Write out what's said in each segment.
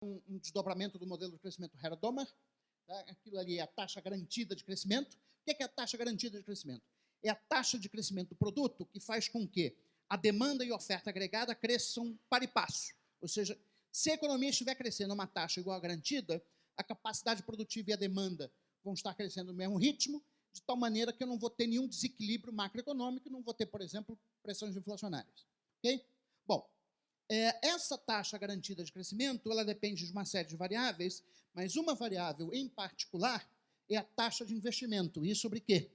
um desdobramento do modelo de crescimento Herder-Domer. Tá? Aquilo ali é a taxa garantida de crescimento. O que é a taxa garantida de crescimento? É a taxa de crescimento do produto que faz com que a demanda e a oferta agregada cresçam para e passo. Ou seja, se a economia estiver crescendo a uma taxa igual à garantida, a capacidade produtiva e a demanda vão estar crescendo no mesmo ritmo, de tal maneira que eu não vou ter nenhum desequilíbrio macroeconômico e não vou ter, por exemplo, pressões inflacionárias. Ok? Bom, essa taxa garantida de crescimento, ela depende de uma série de variáveis, mas uma variável em particular é a taxa de investimento. E sobre quê?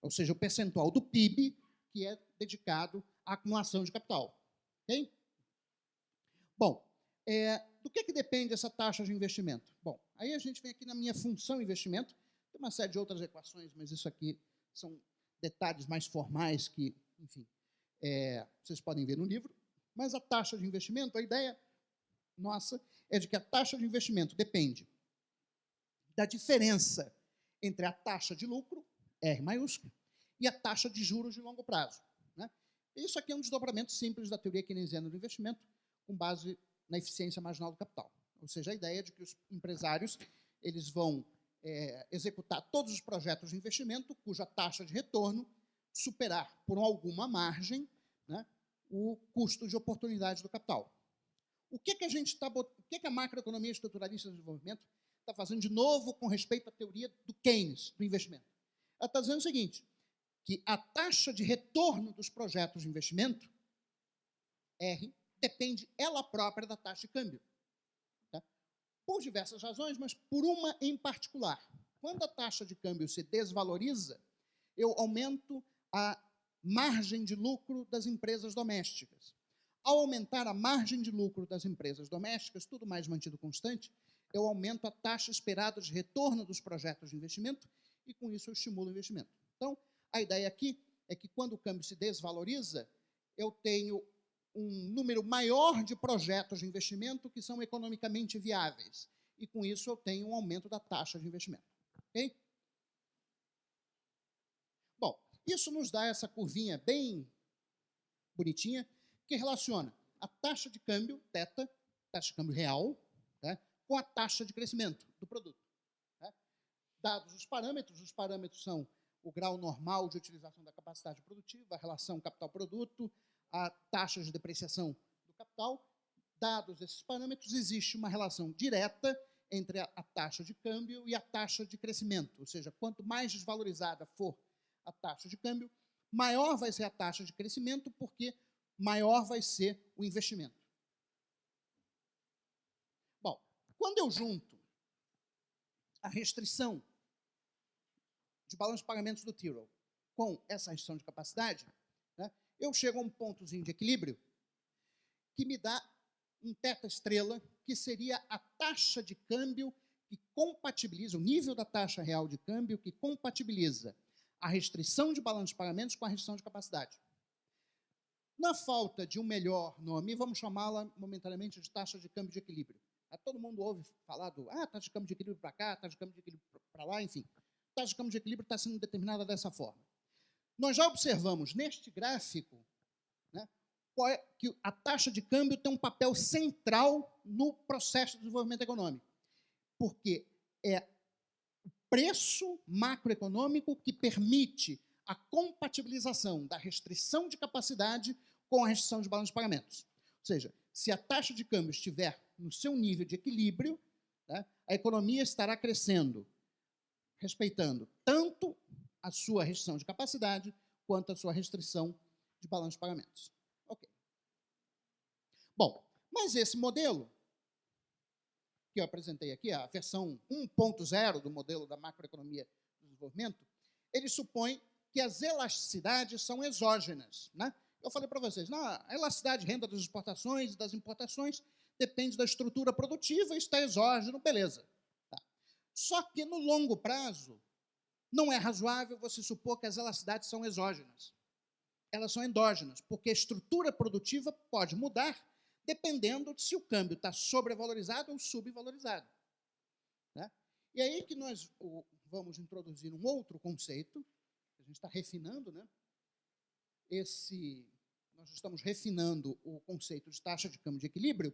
Ou seja, o percentual do PIB que é dedicado à acumulação de capital. Ok? Bom, do que depende essa taxa de investimento? Bom, aí a gente vem aqui na minha função investimento, tem uma série de outras equações, mas isso aqui são detalhes mais formais que, enfim, vocês podem ver no livro. Mas a taxa de investimento, a ideia nossa é de que a taxa de investimento depende da diferença entre a taxa de lucro, R maiúsculo, e a taxa de juros de longo prazo. Né? Isso aqui é um desdobramento simples da teoria keynesiana do investimento, com base na eficiência marginal do capital. Ou seja, a ideia de que os empresários eles vão executar todos os projetos de investimento cuja taxa de retorno superar por alguma margem, né, o custo de oportunidade do capital. O que a macroeconomia estruturalista de desenvolvimento está fazendo de novo com respeito à teoria do Keynes, do investimento? Ela está dizendo o seguinte, que a taxa de retorno dos projetos de investimento, R, depende ela própria da taxa de câmbio. Tá? Por diversas razões, mas por uma em particular. Quando a taxa de câmbio se desvaloriza, eu aumento a margem de lucro das empresas domésticas. Ao aumentar a margem de lucro das empresas domésticas, tudo mais mantido constante, eu aumento a taxa esperada de retorno dos projetos de investimento e, com isso, eu estimulo o investimento. Então, a ideia aqui é que, quando o câmbio se desvaloriza, eu tenho um número maior de projetos de investimento que são economicamente viáveis. E, com isso, eu tenho um aumento da taxa de investimento. Ok? Bom, isso nos dá essa curvinha bem bonitinha, que relaciona a taxa de câmbio, θ, taxa de câmbio real, né, com a taxa de crescimento do produto. Né? Dados os parâmetros são o grau normal de utilização da capacidade produtiva, a relação capital-produto, a taxa de depreciação do capital. Dados esses parâmetros, existe uma relação direta entre a taxa de câmbio e a taxa de crescimento. Ou seja, quanto mais desvalorizada for a taxa de câmbio, maior vai ser a taxa de crescimento, porque maior vai ser o investimento. Bom, quando eu junto a restrição de balanço de pagamentos do Tyrrell com essa restrição de capacidade, né, eu chego a um pontozinho de equilíbrio que me dá um θ estrela, que seria a taxa de câmbio que compatibiliza, o nível da taxa real de câmbio que compatibiliza a restrição de balanço de pagamentos com a restrição de capacidade. Na falta de um melhor nome, vamos chamá-la momentaneamente de taxa de câmbio de equilíbrio. Todo mundo ouve falar do taxa de câmbio de equilíbrio para cá, taxa de câmbio de equilíbrio para lá, enfim. Taxa de câmbio de equilíbrio está sendo determinada dessa forma. Nós já observamos neste gráfico, né, que a taxa de câmbio tem um papel central no processo de desenvolvimento econômico, porque é o preço macroeconômico que permite a compatibilização da restrição de capacidade com a restrição de balanço de pagamentos. Ou seja, se a taxa de câmbio estiver no seu nível de equilíbrio, né, a economia estará crescendo, respeitando tanto a sua restrição de capacidade quanto a sua restrição de balanço de pagamentos. Ok. Bom, mas esse modelo que eu apresentei aqui, a versão 1.0 do modelo da macroeconomia do desenvolvimento, ele supõe que as elasticidades são exógenas. Né? Eu falei para vocês, a elasticidade de renda das exportações e das importações depende da estrutura produtiva, isso está exógeno, beleza. Tá. Só que no longo prazo, não é razoável você supor que as elasticidades são exógenas. Elas são endógenas, porque a estrutura produtiva pode mudar dependendo de se o câmbio está sobrevalorizado ou subvalorizado. Né? E aí que nós vamos introduzir um outro conceito, a gente está refinando, né? Nós estamos refinando o conceito de taxa de câmbio de equilíbrio,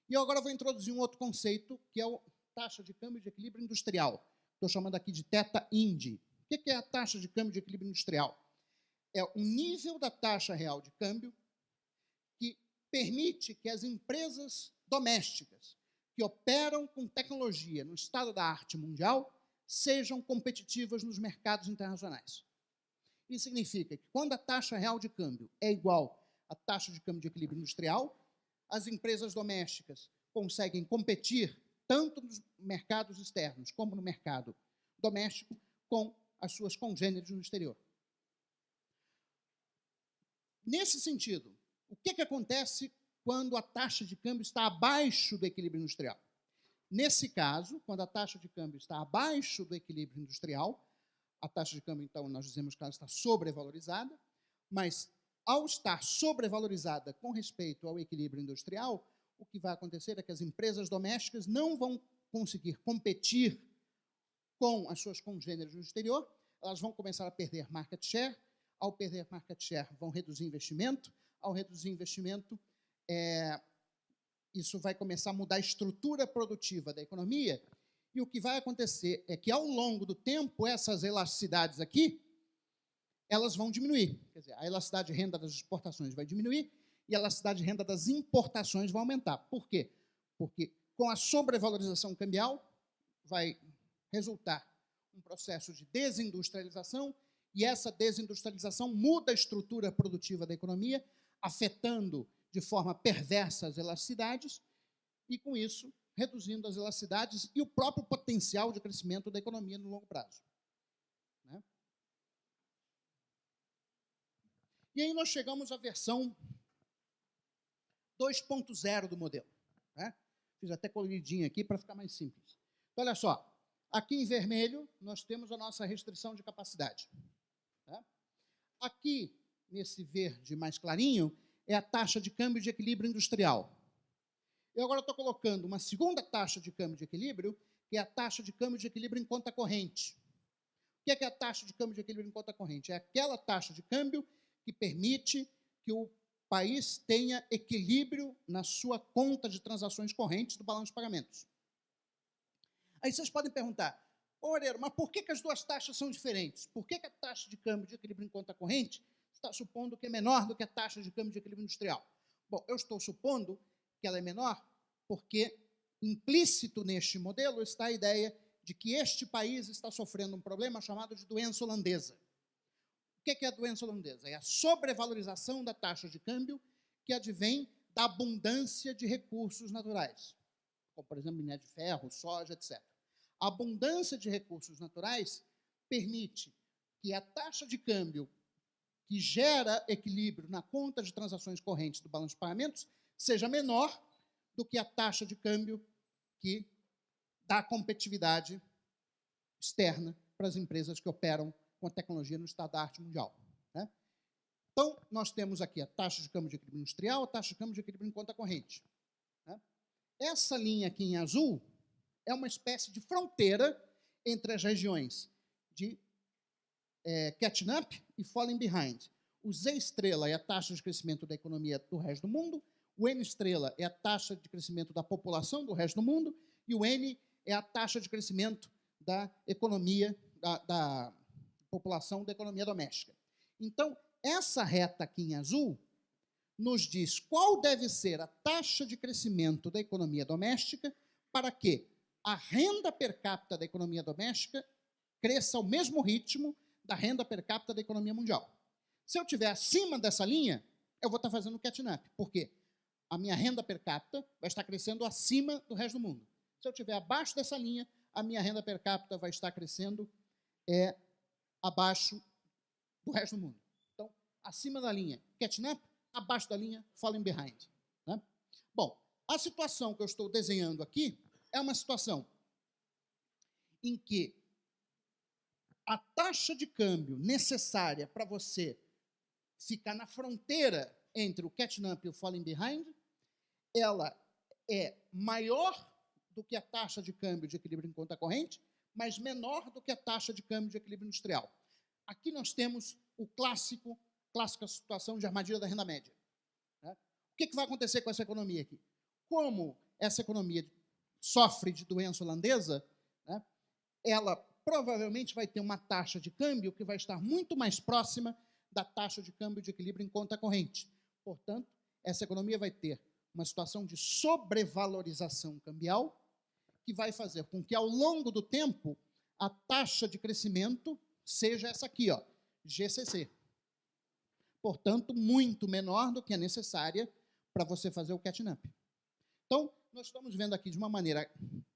E eu agora vou introduzir um outro conceito, que é a taxa de câmbio de equilíbrio industrial. Estou chamando aqui de θ-IND. O que é a taxa de câmbio de equilíbrio industrial? É o nível da taxa real de câmbio que permite que as empresas domésticas que operam com tecnologia no estado da arte mundial sejam competitivas nos mercados internacionais. Isso significa que quando a taxa real de câmbio é igual à taxa de câmbio de equilíbrio industrial, as empresas domésticas conseguem competir tanto nos mercados externos como no mercado doméstico com as suas congêneres no exterior. Nesse sentido, o que acontece quando a taxa de câmbio está abaixo do equilíbrio industrial? Nesse caso, quando a taxa de câmbio está abaixo do equilíbrio industrial, a taxa de câmbio, então, nós dizemos que ela está sobrevalorizada, mas ao estar sobrevalorizada com respeito ao equilíbrio industrial, o que vai acontecer é que as empresas domésticas não vão conseguir competir com as suas congêneres no exterior, elas vão começar a perder market share, ao perder market share vão reduzir investimento, ao reduzir investimento, isso vai começar a mudar a estrutura produtiva da economia, e o que vai acontecer é que, ao longo do tempo, essas elasticidades aqui, elas vão diminuir. Quer dizer, a elasticidade de renda das exportações vai diminuir e a elasticidade de renda das importações vai aumentar. Por quê? Porque com a sobrevalorização cambial vai resultar um processo de desindustrialização e essa desindustrialização muda a estrutura produtiva da economia, afetando de forma perversa as elasticidades e, com isso, reduzindo as elasticidades e o próprio potencial de crescimento da economia no longo prazo. Né? E aí nós chegamos à versão 2.0 do modelo. Né? Fiz até coloridinho aqui para ficar mais simples. Então, olha só, aqui em vermelho nós temos a nossa restrição de capacidade. Tá? Aqui, nesse verde mais clarinho, é a taxa de câmbio de equilíbrio industrial. Eu agora estou colocando uma segunda taxa de câmbio de equilíbrio, que é a taxa de câmbio de equilíbrio em conta corrente. O que é a taxa de câmbio de equilíbrio em conta corrente? É aquela taxa de câmbio que permite que o país tenha equilíbrio na sua conta de transações correntes do balanço de pagamentos. Aí vocês podem perguntar, ô Oreiro, mas por que as duas taxas são diferentes? Por que a taxa de câmbio de equilíbrio em conta corrente está supondo que é menor do que a taxa de câmbio de equilíbrio industrial? Bom, eu estou supondo que ela é menor porque implícito neste modelo está a ideia de que este país está sofrendo um problema chamado de doença holandesa. O que é a doença holandesa? É a sobrevalorização da taxa de câmbio que advém da abundância de recursos naturais, como, por exemplo, minério de ferro, soja, etc. A abundância de recursos naturais permite que a taxa de câmbio que gera equilíbrio na conta de transações correntes do balanço de pagamentos seja menor do que a taxa de câmbio que dá competitividade externa para as empresas que operam com a tecnologia no estado da arte mundial. Né? Então, nós temos aqui a taxa de câmbio de equilíbrio industrial, a taxa de câmbio de equilíbrio em conta corrente. Né? Essa linha aqui em azul é uma espécie de fronteira entre as regiões de catching up e falling behind. O Z estrela é a taxa de crescimento da economia do resto do mundo, o N estrela é a taxa de crescimento da população do resto do mundo e o N é a taxa de crescimento da economia, da população da economia doméstica. Então, essa reta aqui em azul nos diz qual deve ser a taxa de crescimento da economia doméstica para que a renda per capita da economia doméstica cresça ao mesmo ritmo da renda per capita da economia mundial. Se eu estiver acima dessa linha, eu vou estar fazendo catching up. Por quê? A minha renda per capita vai estar crescendo acima do resto do mundo. Se eu estiver abaixo dessa linha, a minha renda per capita vai estar crescendo abaixo do resto do mundo. Então, acima da linha, catching up, abaixo da linha, falling behind. Né? Bom, a situação que eu estou desenhando aqui é uma situação em que a taxa de câmbio necessária para você ficar na fronteira entre o catching up e o falling behind, ela é maior do que a taxa de câmbio de equilíbrio em conta corrente, mas menor do que a taxa de câmbio de equilíbrio industrial. Aqui nós temos o clássica situação de armadilha da renda média. Né? O que vai acontecer com essa economia aqui? Como essa economia sofre de doença holandesa, né, ela provavelmente vai ter uma taxa de câmbio que vai estar muito mais próxima da taxa de câmbio de equilíbrio em conta corrente. Portanto, essa economia vai ter uma situação de sobrevalorização cambial, que vai fazer com que, ao longo do tempo, a taxa de crescimento seja essa aqui, ó, GCC. Portanto, muito menor do que a necessária para você fazer o catching up. Então, nós estamos vendo aqui de uma maneira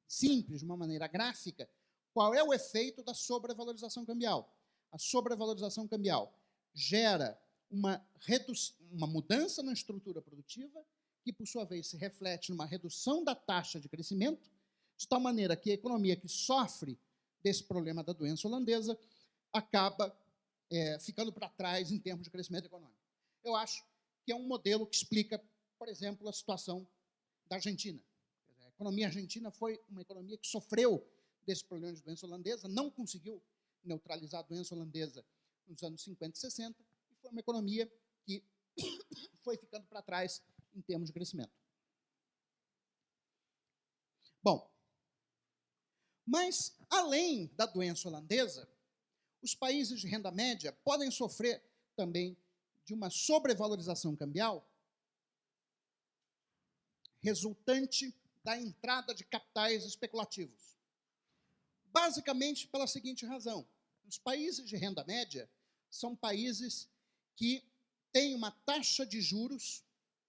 simples, de uma maneira gráfica, qual é o efeito da sobrevalorização cambial. A sobrevalorização cambial gera uma mudança na estrutura produtiva, que, por sua vez, se reflete numa redução da taxa de crescimento, de tal maneira que a economia que sofre desse problema da doença holandesa acaba ficando para trás em termos de crescimento econômico. Eu acho que é um modelo que explica, por exemplo, a situação da Argentina. A economia argentina foi uma economia que sofreu desse problema de doença holandesa, não conseguiu neutralizar a doença holandesa nos anos 50 e 60, e foi uma economia que foi ficando para trás em termos de crescimento. Bom, mas, além da doença holandesa, os países de renda média podem sofrer também de uma sobrevalorização cambial resultante da entrada de capitais especulativos. Basicamente pela seguinte razão: os países de renda média são países que têm uma taxa de juros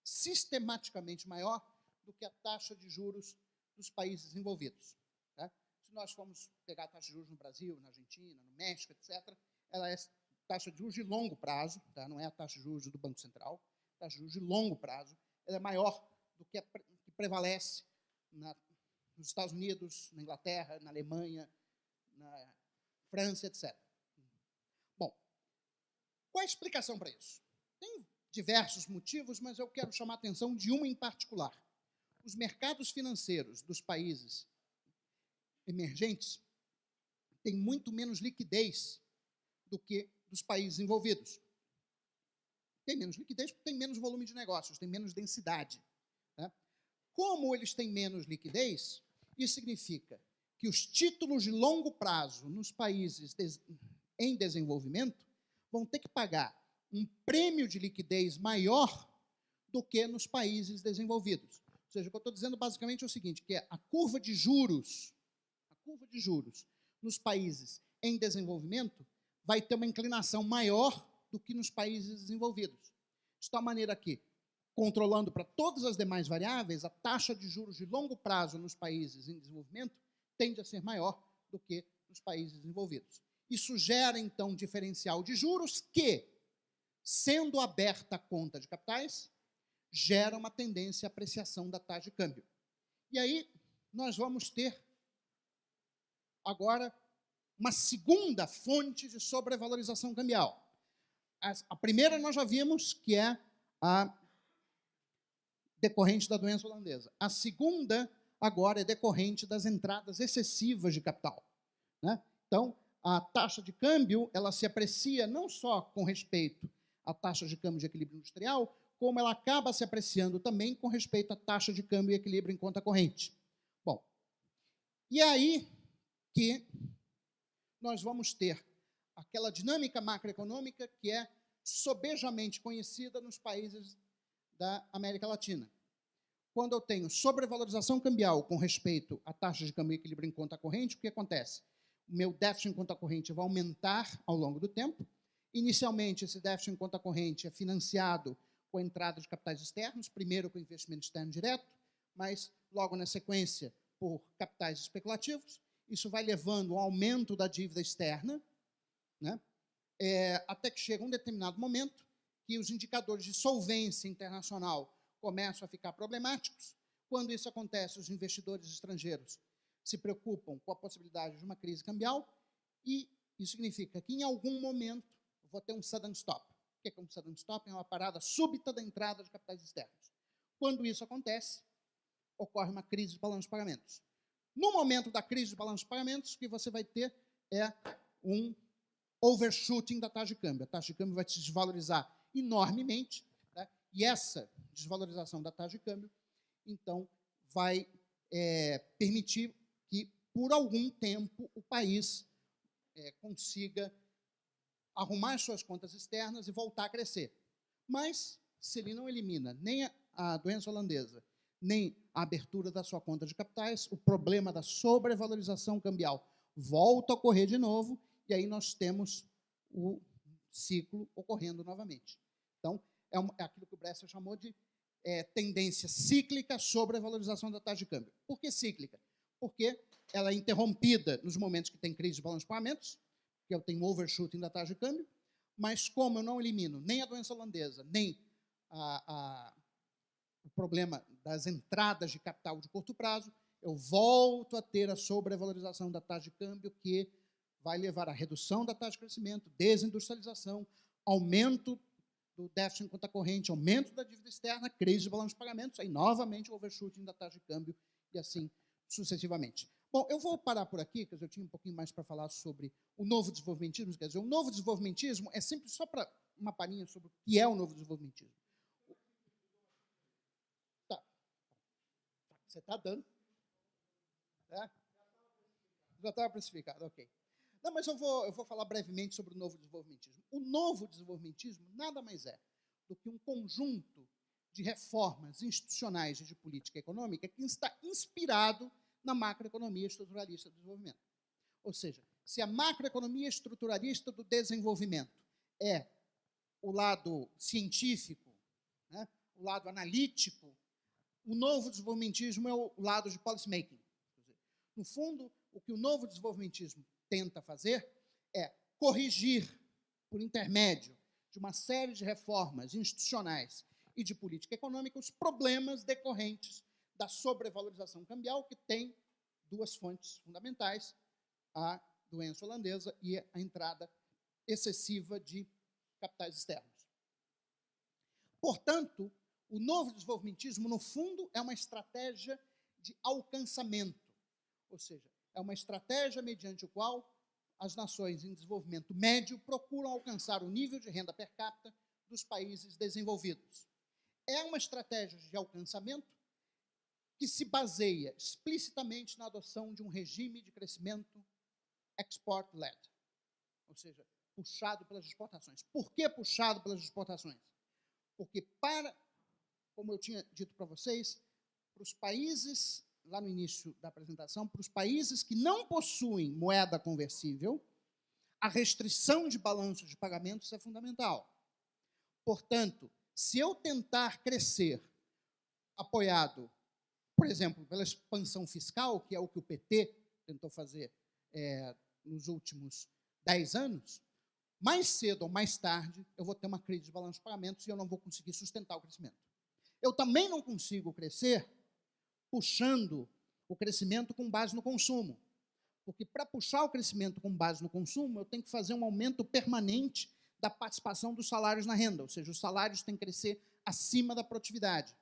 sistematicamente maior do que a taxa de juros dos países desenvolvidos. Tá? Se nós formos pegar a taxa de juros no Brasil, na Argentina, no México, etc., ela é taxa de juros de longo prazo, tá? Não é a taxa de juros do Banco Central, a taxa de juros de longo prazo, ela é maior do que que prevalece nos Estados Unidos, na Inglaterra, na Alemanha, na França, etc. Bom, qual a explicação para isso? Tem diversos motivos, mas eu quero chamar a atenção de uma em particular. Os mercados financeiros dos países emergentes têm muito menos liquidez do que dos países envolvidos. Tem menos liquidez porque tem menos volume de negócios, tem menos densidade. Né? Como eles têm menos liquidez, isso significa que os títulos de longo prazo nos países em desenvolvimento vão ter que pagar um prêmio de liquidez maior do que nos países desenvolvidos. Ou seja, o que eu estou dizendo basicamente é o seguinte, que a curva de juros nos países em desenvolvimento vai ter uma inclinação maior do que nos países desenvolvidos. De tal maneira que, controlando para todas as demais variáveis, a taxa de juros de longo prazo nos países em desenvolvimento tende a ser maior do que nos países desenvolvidos. Isso gera, então, um diferencial de juros que, sendo aberta a conta de capitais, gera uma tendência à apreciação da taxa de câmbio. E aí, nós vamos ter agora uma segunda fonte de sobrevalorização cambial. A primeira nós já vimos, que é a decorrente da doença holandesa. A segunda, agora, é decorrente das entradas excessivas de capital. Né? Então, a taxa de câmbio, ela se aprecia não só com respeito à taxa de câmbio de equilíbrio industrial, como ela acaba se apreciando também com respeito à taxa de câmbio e equilíbrio em conta corrente. Bom, e aí que nós vamos ter aquela dinâmica macroeconômica que é sobejamente conhecida nos países da América Latina. Quando eu tenho sobrevalorização cambial com respeito à taxa de câmbio e equilíbrio em conta corrente, o que acontece? O meu déficit em conta corrente vai aumentar ao longo do tempo. Inicialmente, esse déficit em conta corrente é financiado com a entrada de capitais externos, primeiro com investimento externo direto, mas logo na sequência por capitais especulativos. Isso vai levando ao aumento da dívida externa, né? Até que chega um determinado momento que os indicadores de solvência internacional começam a ficar problemáticos. Quando isso acontece, os investidores estrangeiros se preocupam com a possibilidade de uma crise cambial e isso significa que, em algum momento, vou ter um sudden stop. O que é um sudden stop? É uma parada súbita da entrada de capitais externos. Quando isso acontece, ocorre uma crise de balanço de pagamentos. No momento da crise de balanço de pagamentos, o que você vai ter é um overshooting da taxa de câmbio. A taxa de câmbio vai se desvalorizar enormemente, tá? E essa desvalorização da taxa de câmbio, então, vai permitir que, por algum tempo, o país consiga arrumar suas contas externas e voltar a crescer. Mas, se ele não elimina nem a doença holandesa, nem a abertura da sua conta de capitais, o problema da sobrevalorização cambial volta a ocorrer de novo, e aí nós temos o ciclo ocorrendo novamente. Então, é aquilo que o Bresser chamou de tendência cíclica sobre a valorização da taxa de câmbio. Por que cíclica? Porque ela é interrompida nos momentos que tem crise de balanço de pagamentos, que eu tenho overshooting da taxa de câmbio, mas como eu não elimino nem a doença holandesa, nem o problema das entradas de capital de curto prazo, eu volto a ter a sobrevalorização da taxa de câmbio, que vai levar à redução da taxa de crescimento, desindustrialização, aumento do déficit em conta corrente, aumento da dívida externa, crise de balanço de pagamentos, aí novamente o overshooting da taxa de câmbio e assim sucessivamente. Bom, eu vou parar por aqui, porque eu tinha um pouquinho mais para falar sobre o novo desenvolvimentismo. Quer dizer, o novo desenvolvimentismo é sempre só para uma palhinha sobre o que é o novo desenvolvimentismo. Tá. Você está dando. Já estava precificado, ok. Não, mas eu vou falar brevemente sobre o novo desenvolvimentismo. O novo desenvolvimentismo nada mais é do que um conjunto de reformas institucionais e de política econômica que está inspirado na macroeconomia estruturalista do desenvolvimento. Ou seja, se a macroeconomia estruturalista do desenvolvimento é o lado científico, né, o lado analítico, o novo desenvolvimentismo é o lado de policymaking. No fundo, o que o novo desenvolvimentismo tenta fazer é corrigir, por intermédio de uma série de reformas institucionais e de política econômica, os problemas decorrentes da sobrevalorização cambial, que tem duas fontes fundamentais, a doença holandesa e a entrada excessiva de capitais externos. Portanto, o novo desenvolvimentismo, no fundo, é uma estratégia de alcançamento, ou seja, é uma estratégia mediante a qual as nações em desenvolvimento médio procuram alcançar o nível de renda per capita dos países desenvolvidos. É uma estratégia de alcançamento que se baseia explicitamente na adoção de um regime de crescimento export-led, ou seja, puxado pelas exportações. Por que puxado pelas exportações? Porque como eu tinha dito para vocês, para os países, lá no início da apresentação, para os países que não possuem moeda conversível, a restrição de balanços de pagamentos é fundamental. Portanto, se eu tentar crescer apoiado, por exemplo, pela expansão fiscal, que é o que o PT tentou fazer nos últimos 10 anos, mais cedo ou mais tarde eu vou ter uma crise de balanço de pagamentos e eu não vou conseguir sustentar o crescimento. Eu também não consigo crescer puxando o crescimento com base no consumo. Porque para puxar o crescimento com base no consumo, eu tenho que fazer um aumento permanente da participação dos salários na renda, ou seja, os salários têm que crescer acima da produtividade.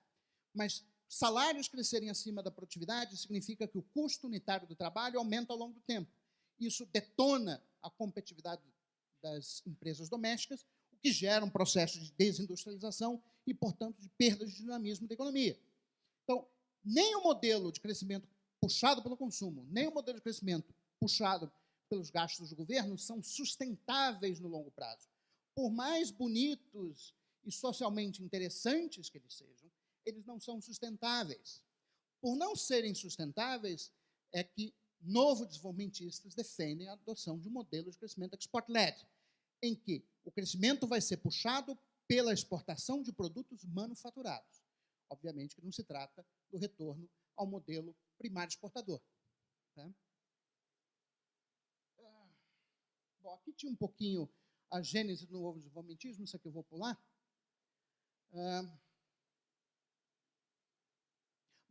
Mas salários crescerem acima da produtividade significa que o custo unitário do trabalho aumenta ao longo do tempo. Isso detona a competitividade das empresas domésticas, o que gera um processo de desindustrialização e, portanto, de perda de dinamismo da economia. Então, nem o modelo de crescimento puxado pelo consumo, nem o modelo de crescimento puxado pelos gastos do governo são sustentáveis no longo prazo. Por mais bonitos e socialmente interessantes que eles sejam, eles não são sustentáveis. Por não serem sustentáveis, é que novo-desenvolvimentistas defendem a adoção de um modelo de crescimento export-led, em que o crescimento vai ser puxado pela exportação de produtos manufaturados. Obviamente que não se trata do retorno ao modelo primário exportador. Tá? Bom, aqui tinha um pouquinho a gênese do novo desenvolvimentismo, isso aqui eu vou pular.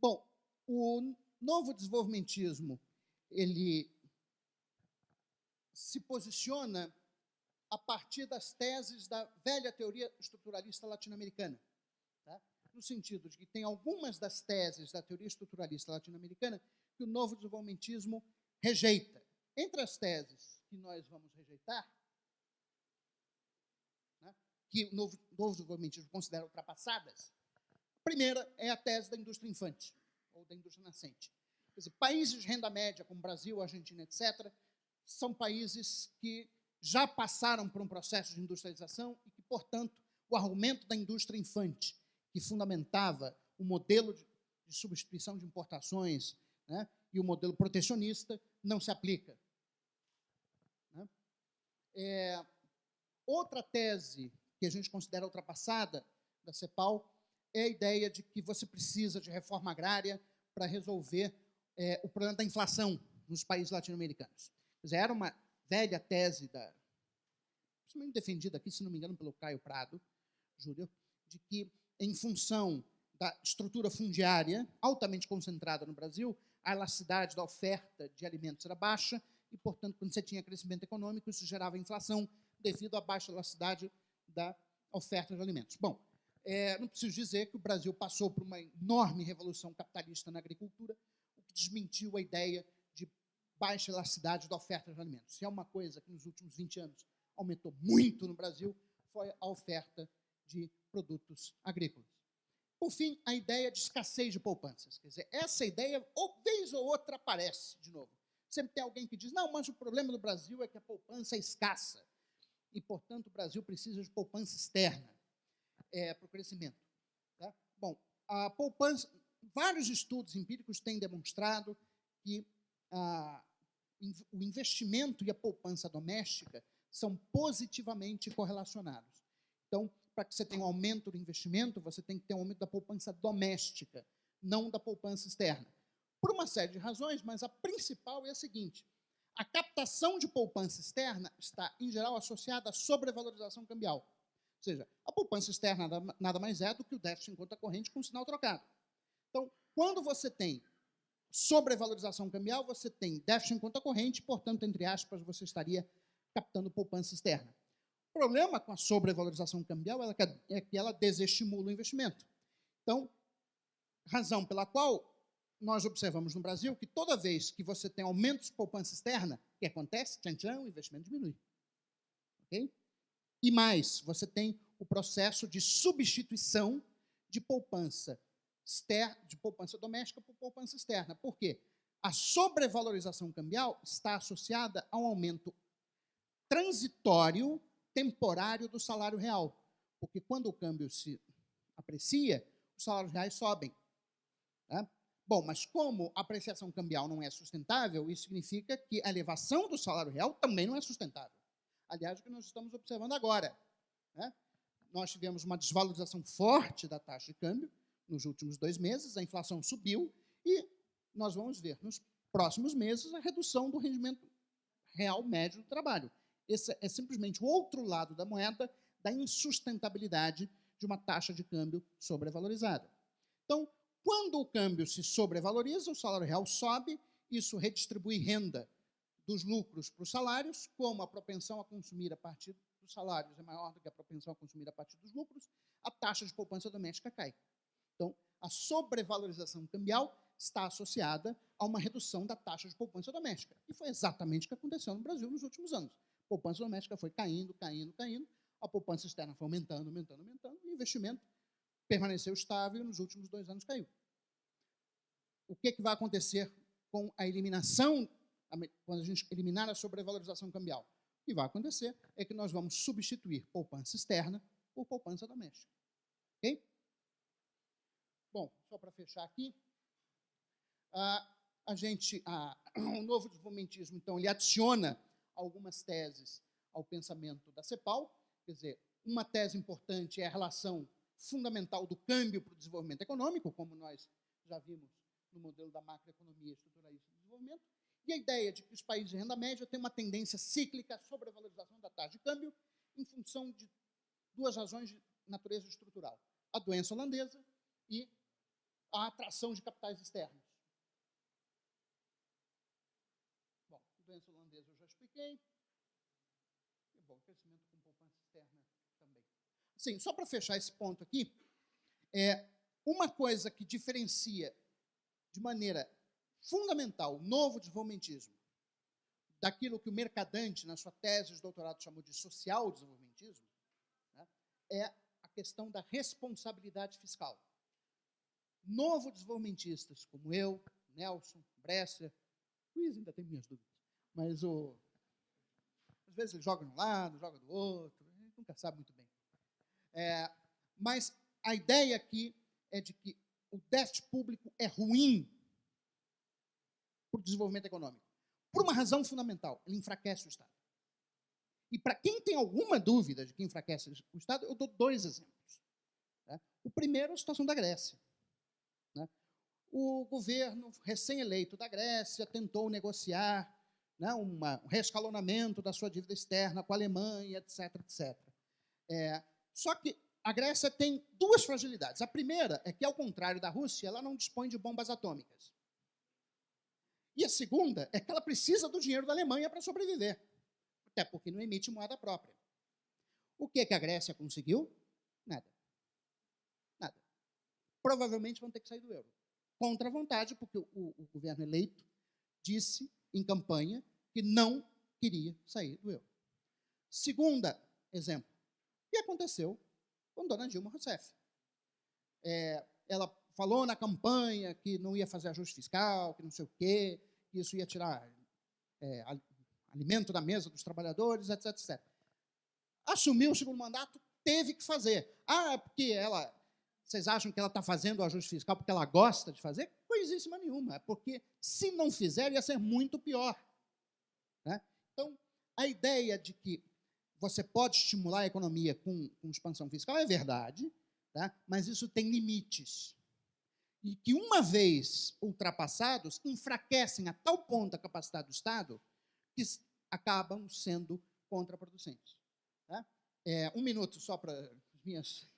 Bom, o novo desenvolvimentismo, ele se posiciona a partir das teses da velha teoria estruturalista latino-americana, tá? No sentido de que tem algumas das teses da teoria estruturalista latino-americana que o novo desenvolvimentismo rejeita. Entre as teses que nós vamos rejeitar, né, que o novo desenvolvimentismo considera ultrapassadas, a primeira é a tese da indústria infante. ou da indústria nascente. Quer dizer, países de renda média, como Brasil, Argentina, etc., são países que já passaram por um processo de industrialização e que, portanto, o argumento da indústria infante, que fundamentava o modelo de substituição de importações, né, e o modelo protecionista, não se aplica. Né? Outra tese que a gente considera ultrapassada da CEPAL é a ideia de que você precisa de reforma agrária para resolver o problema da inflação nos países latino-americanos. Era uma velha tese, principalmente defendida aqui, se não me engano, pelo Caio Prado Júnior, de que, em função da estrutura fundiária altamente concentrada no Brasil, a elasticidade da oferta de alimentos era baixa e, portanto, quando você tinha crescimento econômico, isso gerava inflação devido à baixa elasticidade da oferta de alimentos. Bom, não preciso dizer que o Brasil passou por uma enorme revolução capitalista na agricultura, o que desmentiu a ideia de baixa elasticidade da oferta de alimentos. Se é uma coisa que nos últimos 20 anos aumentou muito no Brasil, foi a oferta de produtos agrícolas. Por fim, a ideia de escassez de poupanças. Quer dizer, essa ideia, vez ou outra, aparece de novo. Sempre tem alguém que diz, não, mas o problema do Brasil é que a poupança é escassa. E, portanto, o Brasil precisa de poupança externa para o crescimento. Tá? Bom, a poupança, vários estudos empíricos têm demonstrado que o investimento e a poupança doméstica são positivamente correlacionados. Então, para que você tenha um aumento do investimento, você tem que ter um aumento da poupança doméstica, não da poupança externa. Por uma série de razões, mas a principal é a seguinte: a captação de poupança externa está, em geral, associada à sobrevalorização cambial. Ou seja, a poupança externa nada mais é do que o déficit em conta corrente com sinal trocado. Então, quando você tem sobrevalorização cambial, você tem déficit em conta corrente, portanto, entre aspas, você estaria captando poupança externa. O problema com a sobrevalorização cambial é que ela desestimula o investimento. Então, razão pela qual nós observamos no Brasil que toda vez que você tem aumentos de poupança externa, o que acontece? Tchan, tchan, o investimento diminui. Okay? E mais, você tem o processo de substituição de poupança doméstica por poupança externa. Por quê? A sobrevalorização cambial está associada a um aumento transitório, temporário do salário real. Porque quando o câmbio se aprecia, os salários reais sobem. Tá? Bom, mas como a apreciação cambial não é sustentável, isso significa que a elevação do salário real também não é sustentável. Aliás, o que nós estamos observando agora. Né? Nós tivemos uma desvalorização forte da taxa de câmbio nos últimos 2 meses, a inflação subiu e nós vamos ver nos próximos meses a redução do rendimento real médio do trabalho. Esse é simplesmente o outro lado da moeda da insustentabilidade de uma taxa de câmbio sobrevalorizada. Então, quando o câmbio se sobrevaloriza, o salário real sobe, isso redistribui renda dos lucros para os salários, como a propensão a consumir a partir dos salários é maior do que a propensão a consumir a partir dos lucros, a taxa de poupança doméstica cai. Então, a sobrevalorização cambial está associada a uma redução da taxa de poupança doméstica. E foi exatamente o que aconteceu no Brasil nos últimos anos. A poupança doméstica foi caindo, caindo, caindo, a poupança externa foi aumentando, aumentando, aumentando, e o investimento permaneceu estável e nos últimos 2 anos caiu. O que vai acontecer com a eliminação, quando a gente eliminar a sobrevalorização cambial? O que vai acontecer é que nós vamos substituir poupança externa por poupança doméstica. Ok? Bom, só para fechar aqui, o novo desenvolvimentismo, então, ele adiciona algumas teses ao pensamento da CEPAL. Quer dizer, uma tese importante é a relação fundamental do câmbio para o desenvolvimento econômico, como nós já vimos no modelo da macroeconomia estruturalista do desenvolvimento, e a ideia de que os países de renda média têm uma tendência cíclica sobre a valorização da taxa de câmbio em função de 2 razões de natureza estrutural: a doença holandesa e a atração de capitais externos. Bom, a doença holandesa eu já expliquei. E, bom, crescimento com poupança externa também. Sim, só para fechar esse ponto aqui, uma coisa que diferencia de maneira fundamental o novo desenvolvimentismo daquilo que o Mercadante, na sua tese de doutorado, chamou de social desenvolvimentismo, né, é a questão da responsabilidade fiscal. novo-desenvolvimentistas como eu, Nelson, Brescia, Luiz ainda tem minhas dúvidas, mas às vezes ele joga de um lado, joga do outro, a gente nunca sabe muito bem. Mas a ideia aqui é de que o déficit público é ruim para o desenvolvimento econômico, por uma razão fundamental: ele enfraquece o Estado. E para quem tem alguma dúvida de que enfraquece o Estado, eu dou 2 exemplos. O primeiro é a situação da Grécia. O governo recém-eleito da Grécia tentou negociar um reescalonamento da sua dívida externa com a Alemanha, etc., etc. Só que a Grécia tem 2 fragilidades. A primeira é que, ao contrário da Rússia, ela não dispõe de bombas atômicas. E a segunda é que ela precisa do dinheiro da Alemanha para sobreviver, até porque não emite moeda própria. O que a Grécia conseguiu? Nada. Nada. Provavelmente vão ter que sair do euro. Contra a vontade, porque o governo eleito disse em campanha que não queria sair do euro. Segunda exemplo, o que aconteceu com Dona Dilma Rousseff? Ela falou na campanha que não ia fazer ajuste fiscal, que não sei o quê, que isso ia tirar alimento da mesa dos trabalhadores, etc., etc. Assumiu o segundo mandato, teve que fazer. É porque vocês acham que ela está fazendo o ajuste fiscal porque ela gosta de fazer? Coisíssima nenhuma. É porque, se não fizer, ia ser muito pior. Então, a ideia de que você pode estimular a economia com expansão fiscal é verdade, mas isso tem limites. E que, uma vez ultrapassados, enfraquecem a tal ponto a capacidade do Estado que acabam sendo contraproducentes. 1 minuto só para as minhas...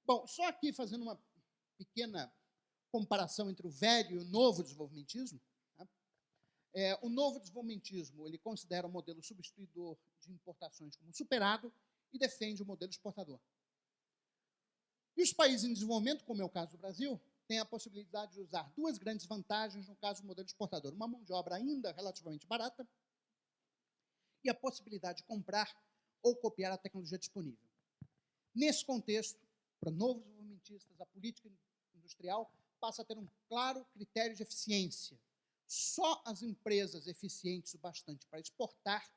Bom, só aqui fazendo uma pequena comparação entre o velho e o novo desenvolvimentismo. O novo desenvolvimentismo ele considera o modelo substituidor de importações como superado e defende o modelo exportador. E os países em desenvolvimento, como é o caso do Brasil, têm a possibilidade de usar 2 grandes vantagens no caso do modelo exportador: uma mão de obra ainda relativamente barata e a possibilidade de comprar ou copiar a tecnologia disponível. Nesse contexto, para novos desenvolvimentistas, a política industrial passa a ter um claro critério de eficiência. Só as empresas eficientes o bastante para exportar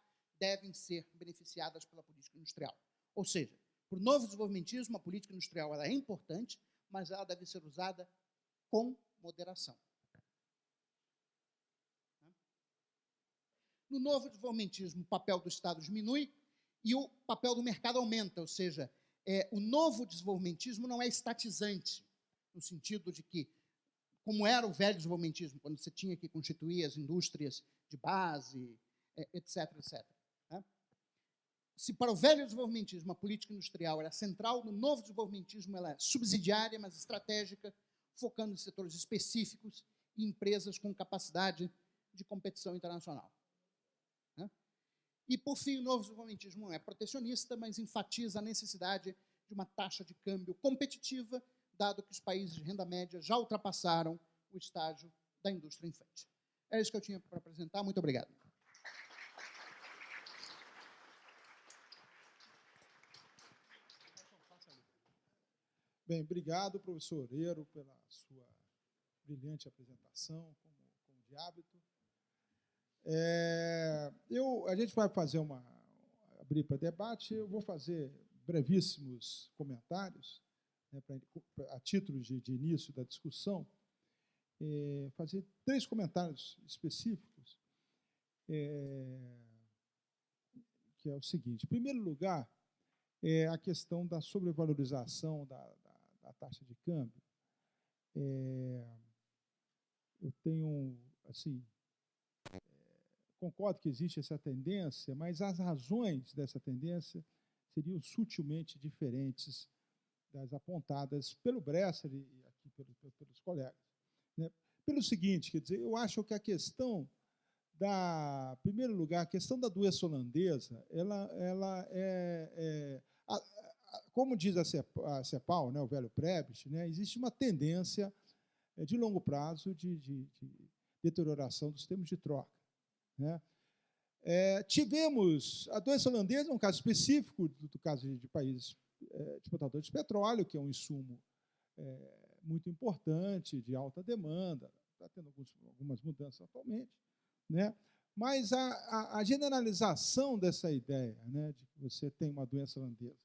devem ser beneficiadas pela política industrial. Ou seja, para o novo desenvolvimentismo, a política industrial ela é importante, mas ela deve ser usada com moderação. No novo desenvolvimentismo, o papel do Estado diminui e o papel do mercado aumenta, ou seja, o novo desenvolvimentismo não é estatizante, no sentido de que, como era o velho desenvolvimentismo, quando você tinha que constituir as indústrias de base, etc., etc. Se para o velho desenvolvimentismo a política industrial era central, no novo desenvolvimentismo ela é subsidiária, mas estratégica, focando em setores específicos e empresas com capacidade de competição internacional. E, por fim, o novo desenvolvimentismo não é protecionista, mas enfatiza a necessidade de uma taxa de câmbio competitiva, dado que os países de renda média já ultrapassaram o estágio da indústria infante. É isso que eu tinha para apresentar. Muito obrigado. Bem, obrigado, professor Oreiro, pela sua brilhante apresentação, como de hábito. A gente vai fazer abrir para debate. Eu vou fazer brevíssimos comentários, a título de início da discussão, fazer 3 comentários específicos, que é o seguinte: em primeiro lugar, a questão da sobrevalorização da taxa de câmbio. Eu tenho, assim, concordo que existe essa tendência, mas as razões dessa tendência seriam sutilmente diferentes das apontadas pelo Bresser e aqui pelos colegas. Pelo seguinte, quer dizer, eu acho que a questão em primeiro lugar, a questão da doença holandesa, ela como diz a CEPAL, o velho Prebisch, existe uma tendência de longo prazo de deterioração dos termos de troca. Tivemos a doença holandesa, um caso específico do caso de países exportadores de petróleo, que é um insumo muito importante, de alta demanda, está tendo algumas mudanças atualmente, né? Mas a generalização dessa ideia, né, de que você tem uma doença holandesa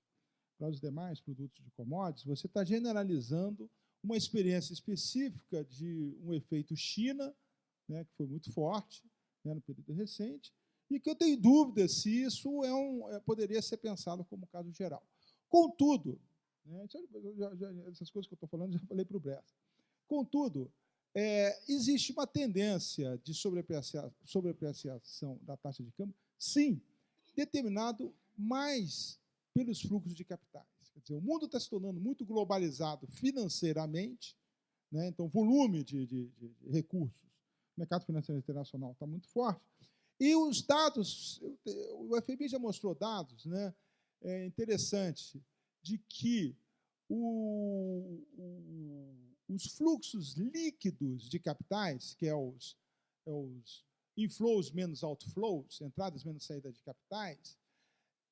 para os demais produtos de commodities, você está generalizando uma experiência específica de um efeito China, né, que foi muito forte, né, no período recente, e que eu tenho dúvidas se isso poderia ser pensado como caso geral. Contudo, né, essas coisas que eu estou falando, já falei para o Bressa. Contudo, existe uma tendência de sobreapreciação da taxa de câmbio, sim, determinado mais pelos fluxos de capitais. Quer dizer, o mundo está se tornando muito globalizado financeiramente, né? Então, o volume de recursos, o mercado financeiro internacional está muito forte, e os dados, o FMI já mostrou dados, né, interessantes, de que os fluxos líquidos de capitais, que é os inflows menos outflows, entradas menos saídas de capitais,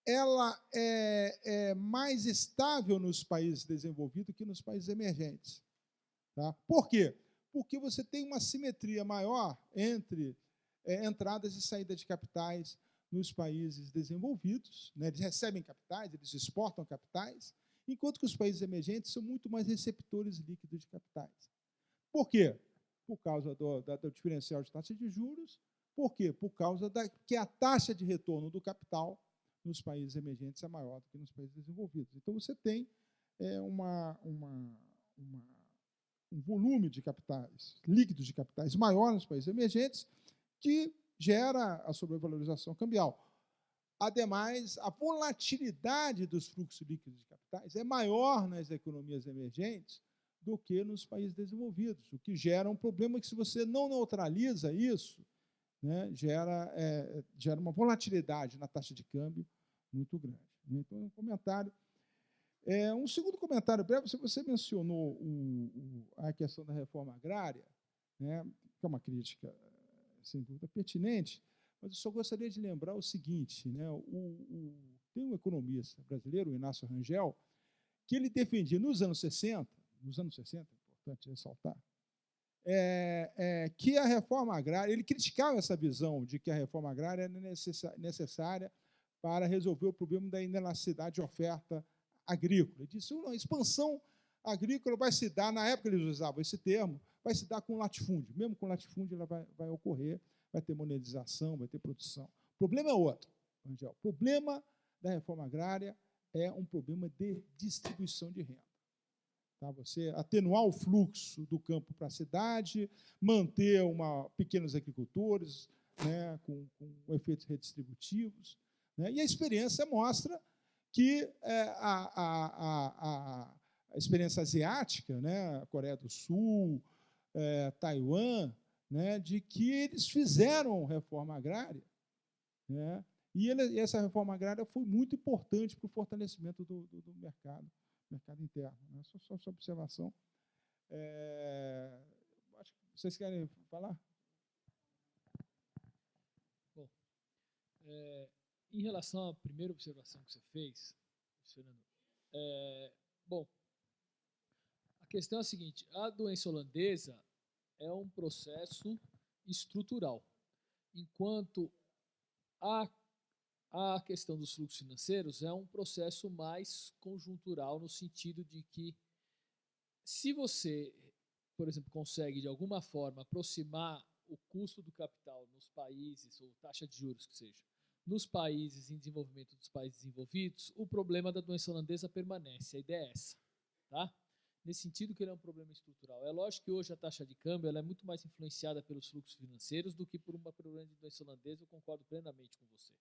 ela é mais estável nos países desenvolvidos que nos países emergentes. Tá? Por quê? Porque você tem uma simetria maior entre entradas e saídas de capitais nos países desenvolvidos, né? Eles recebem capitais, eles exportam capitais, enquanto que os países emergentes são muito mais receptores líquidos de capitais. Por quê? Por causa do diferencial de taxa de juros. Por quê? Por causa que a taxa de retorno do capital nos países emergentes é maior do que nos países desenvolvidos. Então, você tem um volume de capitais, líquidos de capitais maior nos países emergentes, que gera a sobrevalorização cambial. Ademais, a volatilidade dos fluxos líquidos de capitais é maior nas economias emergentes do que nos países desenvolvidos, o que gera um problema que, se você não neutraliza isso, né, gera uma volatilidade na taxa de câmbio muito grande. Então, um comentário. Um segundo comentário breve, você mencionou a questão da reforma agrária, né, que é uma crítica, sem dúvida, pertinente, mas eu só gostaria de lembrar o seguinte, né, tem um economista brasileiro, o Inácio Rangel, que ele defendia nos anos 60, é importante ressaltar, que a reforma agrária, ele criticava essa visão de que a reforma agrária era necessária para resolver o problema da inelasticidade de oferta agrícola. Ele disse, a expansão agrícola vai se dar, na época eles usavam esse termo, vai se dar com latifúndio. Mesmo com latifúndio ela vai ocorrer, vai ter monetização, vai ter produção. O problema é outro, Angel. O problema da reforma agrária é um problema de distribuição de renda. Tá? Você atenuar o fluxo do campo para a cidade, manter pequenos agricultores, né, com efeitos redistributivos. Né? E a experiência mostra que a experiência asiática, né, a Coreia do Sul, Taiwan, né, de que eles fizeram reforma agrária, né, e essa reforma agrária foi muito importante para o fortalecimento do mercado interno. Né? Só essa observação. Acho que vocês querem falar? Bom, em relação à primeira observação que você fez, Fernando, bom, a questão é a seguinte: a doença holandesa é um processo estrutural, enquanto a questão dos fluxos financeiros é um processo mais conjuntural, no sentido de que, se você, por exemplo, consegue de alguma forma aproximar o custo do capital nos países, ou taxa de juros que seja, nos países em desenvolvimento dos países desenvolvidos, o problema da doença holandesa permanece. A ideia é essa, tá? Nesse sentido que ele é um problema estrutural. É lógico que hoje a taxa de câmbio ela é muito mais influenciada pelos fluxos financeiros do que por um problema de doença holandesa. Eu concordo plenamente com você.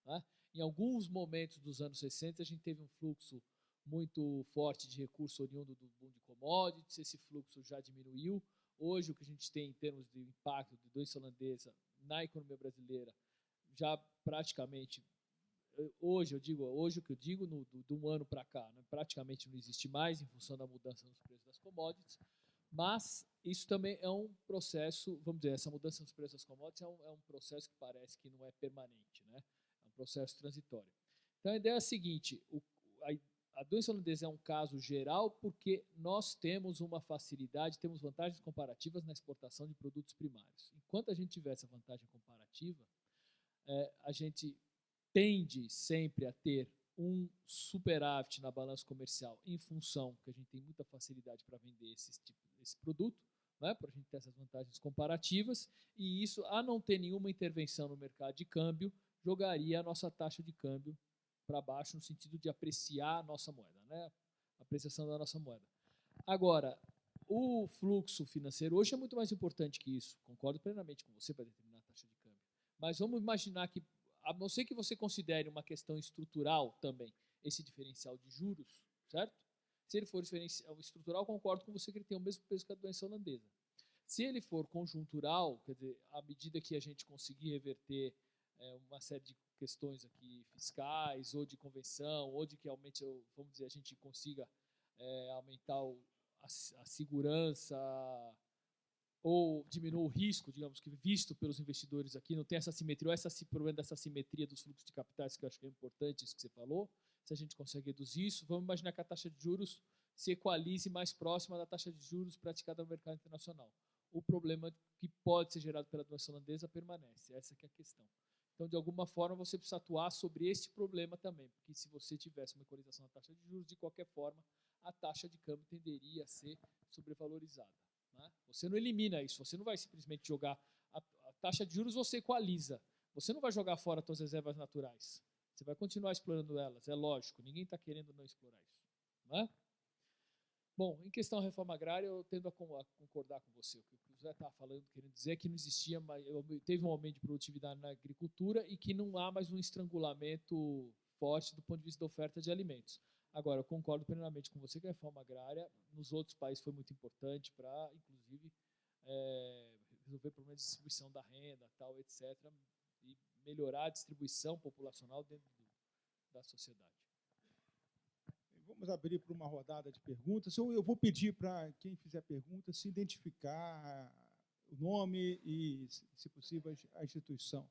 Tá? Em alguns momentos dos anos 60, a gente teve um fluxo muito forte de recurso oriundo do boom de commodities, esse fluxo já diminuiu. Hoje, o que a gente tem em termos de impacto de doença holandesa na economia brasileira, já praticamente, hoje o que eu digo, de um ano para cá, né, praticamente não existe mais, em função da mudança nos preços das commodities, mas isso também é um processo, vamos dizer, essa mudança nos preços das commodities é um processo que parece que não é permanente, né? É um processo transitório. Então, a ideia é a seguinte: a doença holandesa é um caso geral porque nós temos uma facilidade, temos vantagens comparativas na exportação de produtos primários. Enquanto a gente tiver essa vantagem comparativa, a gente tende sempre a ter um superávit na balança comercial em função que a gente tem muita facilidade para vender esse produto, né, para a gente ter essas vantagens comparativas, e isso, a não ter nenhuma intervenção no mercado de câmbio, jogaria a nossa taxa de câmbio para baixo no sentido de apreciar a nossa moeda, né? A apreciação da nossa moeda. Agora, o fluxo financeiro hoje é muito mais importante que isso. Concordo plenamente com você para determinar a taxa de câmbio. Mas vamos imaginar que, a não ser que você considere uma questão estrutural também, esse diferencial de juros, certo? Se ele for estrutural, concordo com você que ele tem o mesmo peso que a doença holandesa. Se ele for conjuntural, quer dizer, à medida que a gente conseguir reverter uma série de questões aqui fiscais, ou de convenção, ou de que aumente, vamos dizer, a gente consiga aumentar a segurança ou diminuir o risco, digamos que visto pelos investidores aqui, não tem essa simetria, ou esse problema dessa simetria dos fluxos de capitais, que eu acho que é importante, isso que você falou, se a gente consegue reduzir isso, vamos imaginar que a taxa de juros se equalize mais próxima da taxa de juros praticada no mercado internacional. O problema que pode ser gerado pela doença holandesa permanece, essa que é a questão. Então, de alguma forma, você precisa atuar sobre esse problema também, porque se você tivesse uma equalização da taxa de juros, de qualquer forma, a taxa de câmbio tenderia a ser sobrevalorizada. Né? Você não elimina isso, você não vai simplesmente jogar a taxa de juros, você equaliza. Você não vai jogar fora as suas reservas naturais. Você vai continuar explorando elas, é lógico, ninguém está querendo não explorar isso. Não é? Bom, em questão da reforma agrária, eu tendo a concordar com você. O que o José estava falando, querendo dizer, é que não existia, teve um aumento de produtividade na agricultura e que não há mais um estrangulamento forte do ponto de vista da oferta de alimentos. Agora, eu concordo plenamente com você que a reforma agrária nos outros países foi muito importante para, inclusive, resolver problemas de distribuição da renda, tal, etc., e melhorar a distribuição populacional dentro da sociedade. Vamos abrir para uma rodada de perguntas. Eu vou pedir para quem fizer pergunta se identificar o nome e, se possível, a instituição.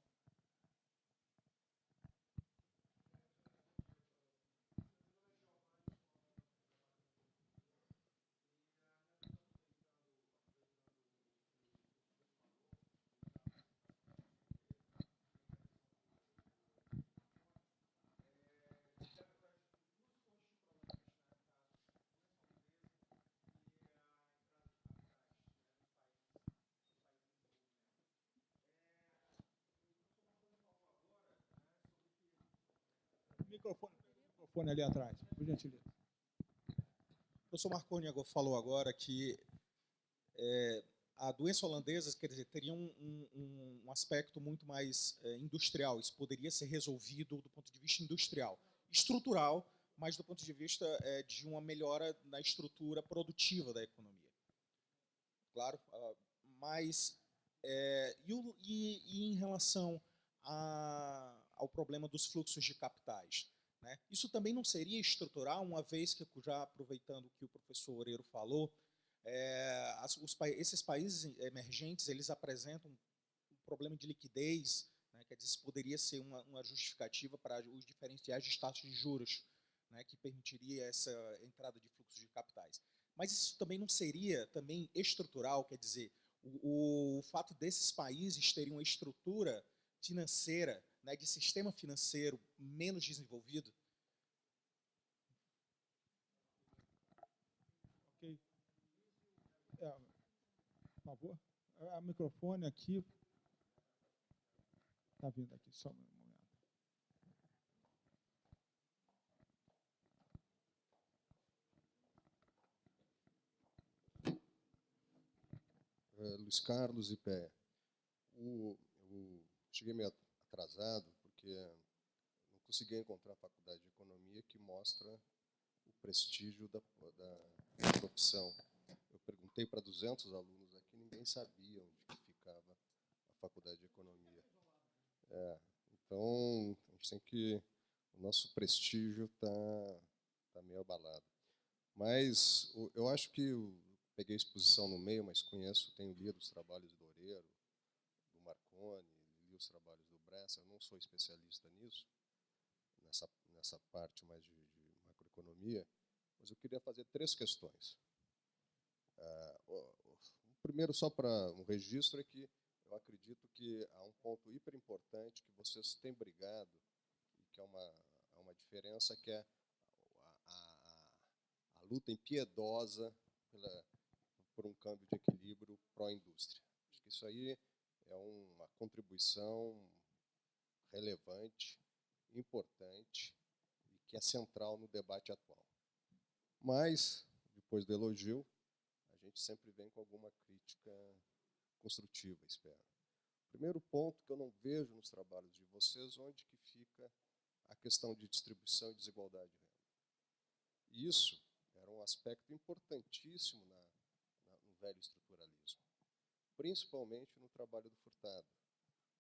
Microfone ali atrás, por gentileza. O professor Marconi falou agora que a doença holandesa, quer dizer, teria um aspecto muito mais industrial. Isso poderia ser resolvido do ponto de vista industrial. Estrutural, mas do ponto de vista de uma melhora na estrutura produtiva da economia. Claro, mas... e em relação ao problema dos fluxos de capitais, né? Isso também não seria estrutural, uma vez que, já aproveitando o que o professor Oreiro falou, esses países emergentes, eles apresentam um problema de liquidez, né? Quer dizer, isso poderia ser uma justificativa para os diferenciais de taxas de juros, né? Que permitiria essa entrada de fluxos de capitais. Mas isso também não seria também estrutural, quer dizer, o fato desses países terem uma estrutura financeira, né, de sistema financeiro menos desenvolvido? Ok. Por favor. O microfone aqui. Está vindo aqui, só um momento. Luiz Carlos IPE. Eu cheguei meio atrasado porque não consegui encontrar a faculdade de economia que mostra o prestígio da profissão. Eu perguntei para 200 alunos aqui, ninguém sabia onde que ficava a faculdade de economia. Então, a gente tem que... O nosso prestígio está meio abalado. Mas eu acho que peguei a exposição no meio, mas tenho lido os trabalhos do Oreiro, do Marconi, li os trabalhos do Bresser. Eu não sou especialista nisso, nessa parte mais de macroeconomia, mas eu queria fazer 3 questões. O primeiro, só para um registro, é que eu acredito que há um ponto hiper importante que vocês têm brigado, e que é uma diferença, que é a luta impiedosa por um câmbio de equilíbrio pró-indústria. Acho que isso aí é uma contribuição relevante, importante, e que é central no debate atual. Mas, depois do elogio, a gente sempre vem com alguma crítica construtiva, espero. Primeiro ponto que eu não vejo nos trabalhos de vocês, onde que fica a questão de distribuição e desigualdade de renda. E isso era um aspecto importantíssimo no velho estruturalismo, principalmente no trabalho do Furtado.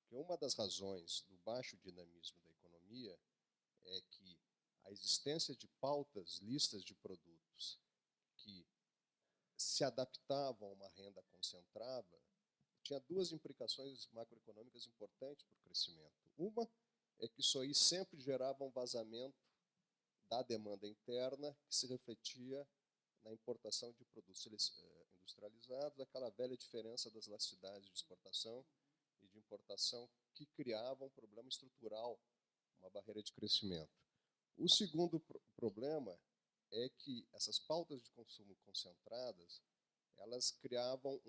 Porque uma das razões do baixo dinamismo da economia é que a existência de pautas, listas de produtos que se adaptavam a uma renda concentrada, tinha 2 implicações macroeconômicas importantes para o crescimento. Uma é que isso aí sempre gerava um vazamento da demanda interna que se refletia na importação de produtos industrializados, aquela velha diferença das elasticidades de exportação e de importação que criavam um problema estrutural, uma barreira de crescimento. O segundo problema é que essas pautas de consumo concentradas, elas criavam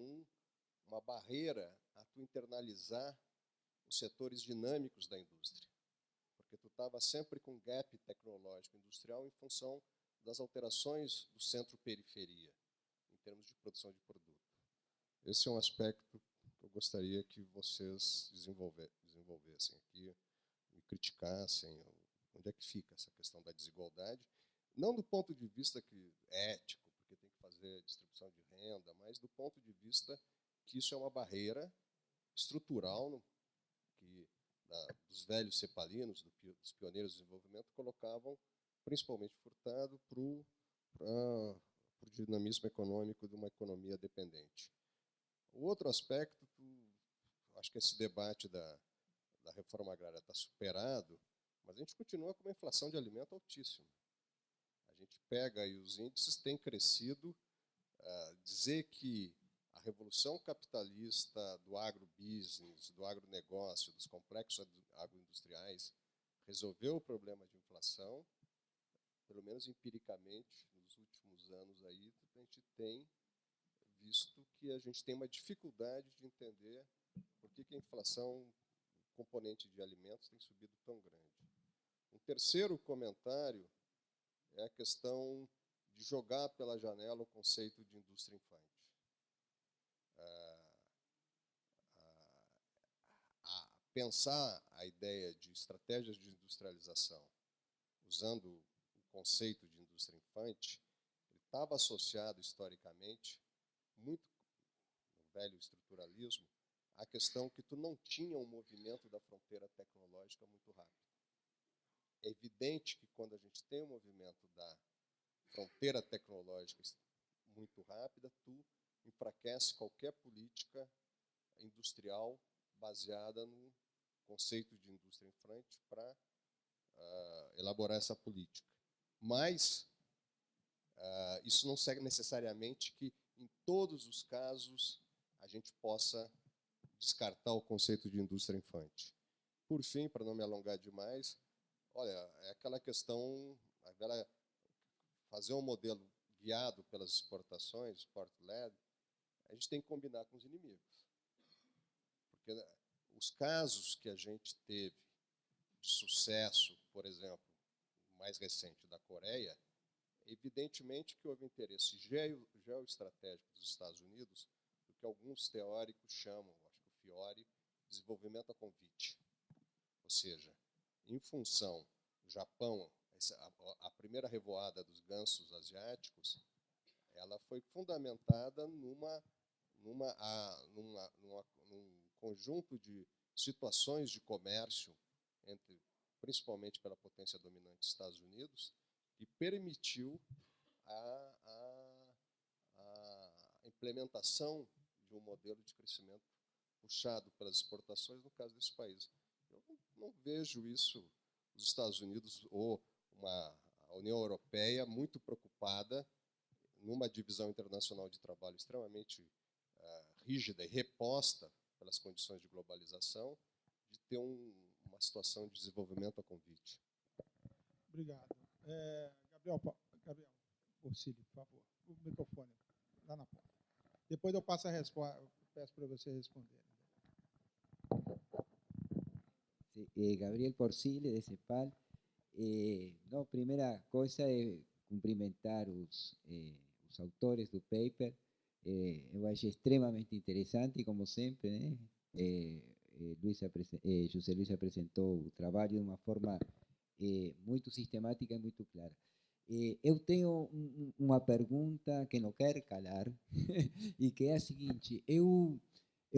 uma barreira a tu internalizar os setores dinâmicos da indústria, porque tu estava sempre com gap tecnológico industrial em função das alterações do centro-periferia, em termos de produção de produto. Esse é um aspecto que eu gostaria que vocês desenvolvessem aqui, me criticassem, onde é que fica essa questão da desigualdade, não do ponto de vista ético, porque tem que fazer distribuição de renda, mas do ponto de vista que isso é uma barreira estrutural que dos velhos cepalinos, dos pioneiros do desenvolvimento, colocavam, principalmente Furtado, para o dinamismo econômico de uma economia dependente. O outro aspecto, acho que esse debate da reforma agrária está superado, mas a gente continua com uma inflação de alimento altíssima. A gente pega aí os índices, tem crescido. Dizer que a revolução capitalista do agrobusiness, do agronegócio, dos complexos agroindustriais, resolveu o problema de inflação, pelo menos empiricamente, nos últimos anos aí, a gente tem visto que a gente tem uma dificuldade de entender por que a inflação, o componente de alimentos, tem subido tão grande. Um terceiro comentário é a questão de jogar pela janela o conceito de indústria infante. Pensar a ideia de estratégias de industrialização usando o conceito de indústria infante, ele estava associado historicamente, muito no velho estruturalismo, à questão que tu não tinha um movimento da fronteira tecnológica muito rápido. É evidente que quando a gente tem um movimento da fronteira tecnológica muito rápida, tu enfraquece qualquer política industrial baseada no conceito de indústria infante para elaborar essa política. Mas isso não segue necessariamente que, em todos os casos, a gente possa descartar o conceito de indústria infante. Por fim, para não me alongar demais, olha, é aquela questão, fazer um modelo guiado pelas exportações, export-led, a gente tem que combinar com os inimigos. Porque os casos que a gente teve de sucesso, por exemplo, o mais recente da Coreia, evidentemente que houve interesse geoestratégico dos Estados Unidos, do que alguns teóricos chamam, acho que o Fiore, desenvolvimento a convite. Ou seja, em função do Japão, a primeira revoada dos gansos asiáticos, ela foi fundamentada num conjunto de situações de comércio, principalmente pela potência dominante dos Estados Unidos, que permitiu a implementação de um modelo de crescimento puxado pelas exportações, no caso desse país. Eu não vejo isso, os Estados Unidos, ou a União Europeia muito preocupada, numa divisão internacional de trabalho extremamente rígida e reposta pelas condições de globalização, de ter uma situação de desenvolvimento a convite. Obrigado. Gabriel Porcílio, por favor. O microfone, lá na porta. Depois eu passo a resposta, peço para você responder. Sí, Gabriel Porcílio, de CEPAL. No, primeira coisa é cumprimentar os autores do paper. Eu achei extremamente interessante, como sempre, né? José Luis apresentou o trabalho de uma forma muito sistemática e muito clara. Eu tenho uma pergunta que não quer calar, e que é a seguinte: eu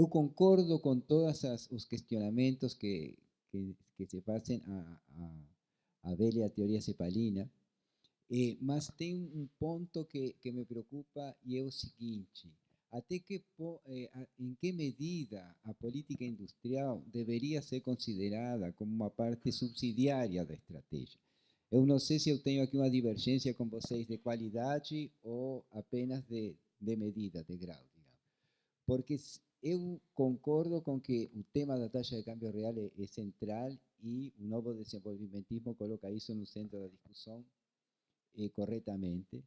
concordo com todos os questionamentos que se fazem a velha teoria cepalina, mas tem um ponto que me preocupa, e é o seguinte: em que medida a política industrial deveria ser considerada como uma parte subsidiária da estratégia? Eu não sei se eu tenho aqui uma divergência com vocês de qualidade ou apenas de medida, de grau, digamos. Porque eu concordo com que o tema da taxa de câmbio real é central, e o novo desenvolvimentismo coloca isso no centro da discussão corretamente.